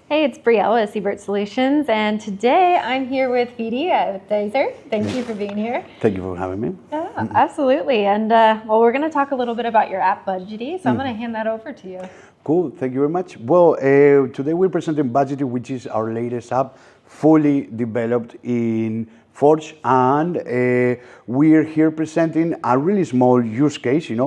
Hey, it's Brielle at Seibert Solutions, and today I'm here with Fede at Deiser. Thank you for being here. Thank you for having me. Yeah, absolutely. And well, we're going to talk a little bit about your app, Budgety, so I'm going to hand that over to you. Cool, thank you very much. Well, today we're presenting Budgety, which is our latest app, fully developed in Forge, and we're here presenting a really small use case, in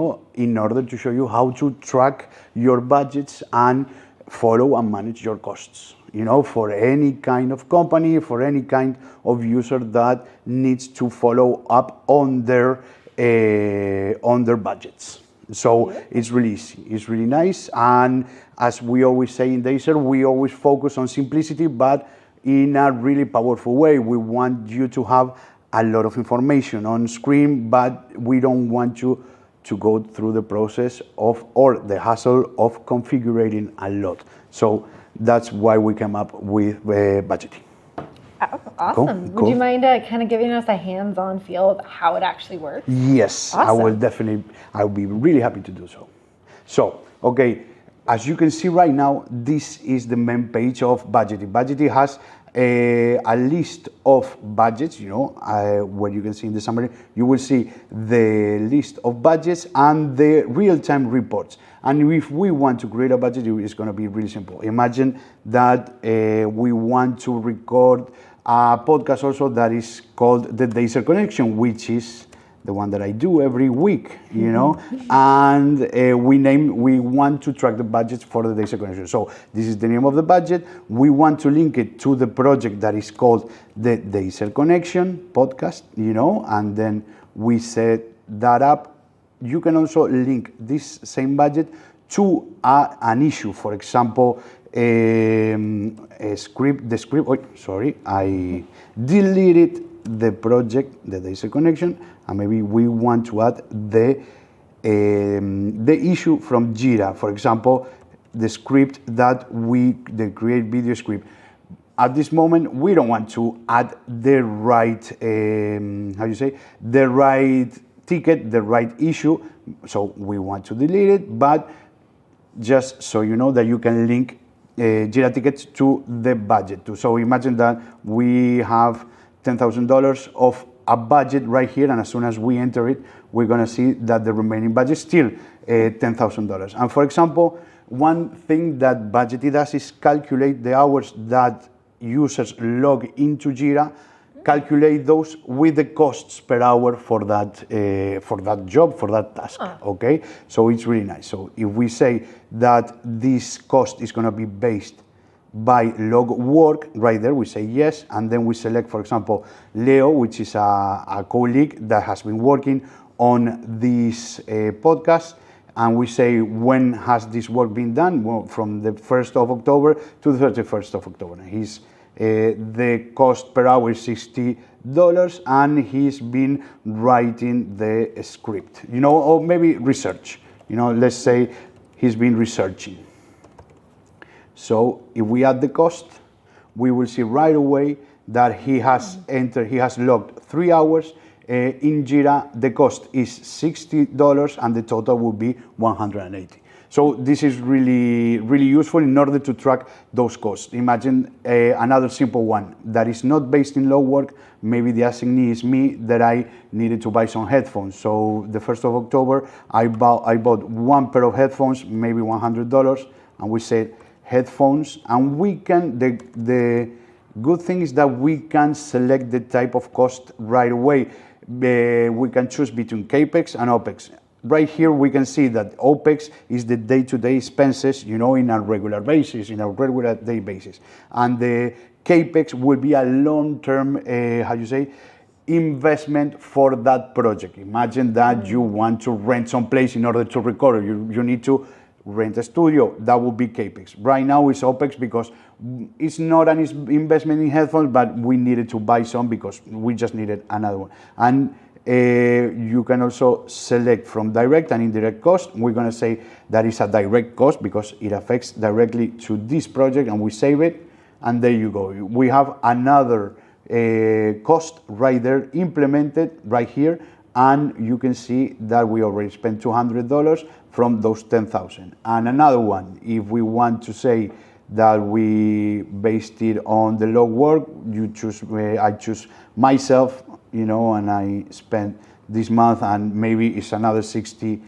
order to show you how to track your budgets and follow and manage your costs, for any kind of company, for any kind of user that needs to follow up on their budgets. So it's really easy, it's really nice, and as we always say in Deiser, we always focus on simplicity, but in a really powerful way. We want you to have a lot of information on screen, but we don't want you to go through the process or the hassle of configuring a lot. So that's why we came up with Budgety. Oh, awesome. Cool. Would you mind kind of giving us a hands-on feel of how it actually works? Yes, Awesome. I'll be really happy to do so. So, okay, as you can see right now, this is the main page of Budgety. Budgety has a list of budgets, where you can see in the summary, you will see the list of budgets and the real-time reports. And if we want to create a budget, it's going to be really simple. Imagine that we want to record a podcast also that is called the Deiser Connection, which is the one that I do every week, and we want to track the budgets for the Deiser Connection. So this is the name of the budget. We want to link it to the project that is called the Deiser Connection podcast, and then we set that up. You can also link this same budget to an issue. For example, I deleted the project, the Deiser Connection, and maybe we want to add the issue from Jira. For example, the script the create video script. At this moment, we don't want to add the right, the right ticket, the right issue. So we want to delete it, but just so you know that you can link Jira tickets to the budget too. So imagine that we have $10,000 of a budget right here, and as soon as we enter it, we're going to see that the remaining budget is still $10,000. And for example, one thing that Budgety does is calculate the hours that users log into Jira, calculate those with the costs per hour for that job, for that task. Okay, so it's really nice. So if we say that this cost is going to be based by log work, right there we say yes, and then we select, for example, Leo, which is a colleague that has been working on this podcast, and we say when has this work been done. Well, from the 1st of October to the 31st of October. The cost per hour is $60, and he's been writing the script, or maybe research, let's say he's been researching. So if we add the cost, we will see right away that he has logged 3 hours. In Jira, the cost is $60 and the total will be $180. So this is really, really useful in order to track those costs. Imagine another simple one that is not based in log work. Maybe the assignee is me, that I needed to buy some headphones. So the 1st of October, I bought one pair of headphones, maybe $100, and we said headphones, and we can, the good thing is that we can select the type of cost right away. We can choose between CAPEX and OPEX. Right here we can see that OPEX is the day-to-day expenses, in a regular basis, in a regular day basis. And the CAPEX will be a long-term, investment for that project. Imagine that you want to rent some place in order to record. You need to rent a studio. That would be CAPEX. Right now it's OPEX because it's not an investment in headphones, but we needed to buy some because we just needed another one. And you can also select from direct and indirect cost. We're going to say that is a direct cost because it affects directly to this project, and we save it, and there you go. We have another cost right there implemented right here, and you can see that we already spent $200 from those 10,000. And another one, if we want to say that we based it on the log work. I choose myself, and I spent this month, and maybe it's another $60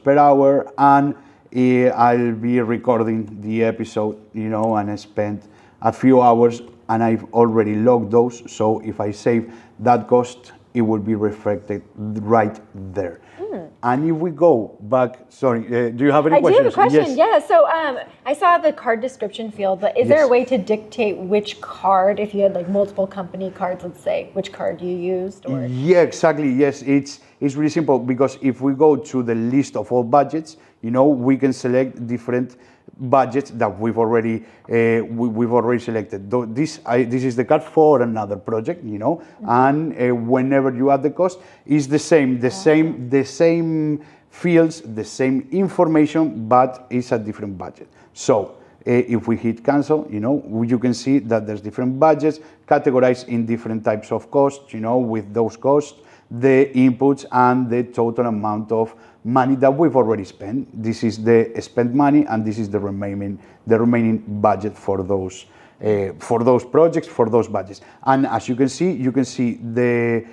per hour, and I'll be recording the episode, and I spent a few hours, and I've already logged those. So if I save that cost, it will be reflected right there. And if we go back, sorry, do you have any questions? I do have a question, Yes. yeah. So I saw the card description field, but is there a way to dictate which card, if you had like multiple company cards, let's say, which card you used? Or? Yeah, exactly. Yes, it's really simple, because if we go to the list of all budgets, we can select different budgets that we've already selected. This is the card for another project, and whenever you add the cost, it's the same fields, the same information, but it's a different budget. So if we hit cancel, you can see that there's different budgets categorized in different types of costs, with those costs, the inputs, and the total amount of money that we've already spent. This is the spent money, and this is the remaining budget for those projects, for those budgets. And as you can see the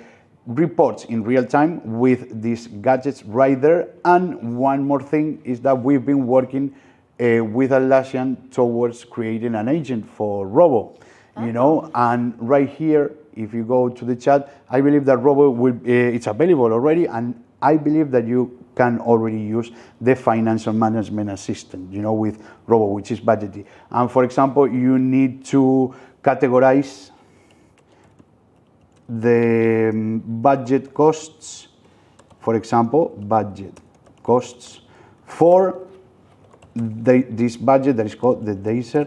reports in real time with these gadgets right there. And one more thing is that we've been working with Atlassian towards creating an agent for Robo, and right here, if you go to the chat, I believe that Robo it's available already, and I believe that you can already use the financial management assistant, with Robo, which is Budgety. And for example, you need to categorize the budget costs, for example, budget costs for this budget that is called the Deiser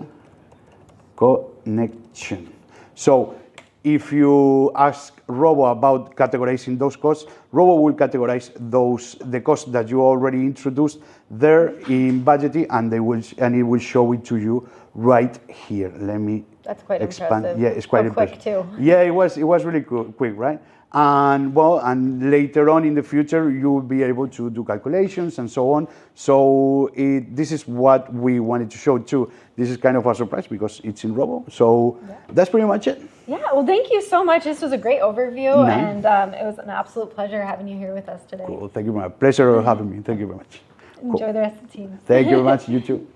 connection. So if you ask Robo about categorizing those costs, Robo will categorize the costs that you already introduced there in Budgety, and it will show it to you right here. Let me That's quite expand. impressive. Yeah, it's quite quick impressive. too. Yeah, it was really quick, right? And later on in the future, you will be able to do calculations and so on. So this is what we wanted to show too. This is kind of a surprise because it's in Robo. So that's pretty much it. Yeah, well, thank you so much. This was a great overview, Nice. and it was an absolute pleasure having you here with us today. Cool. Thank you very much. Pleasure of having me. Thank you very much. Enjoy the rest of the team. Thank you very much. You too.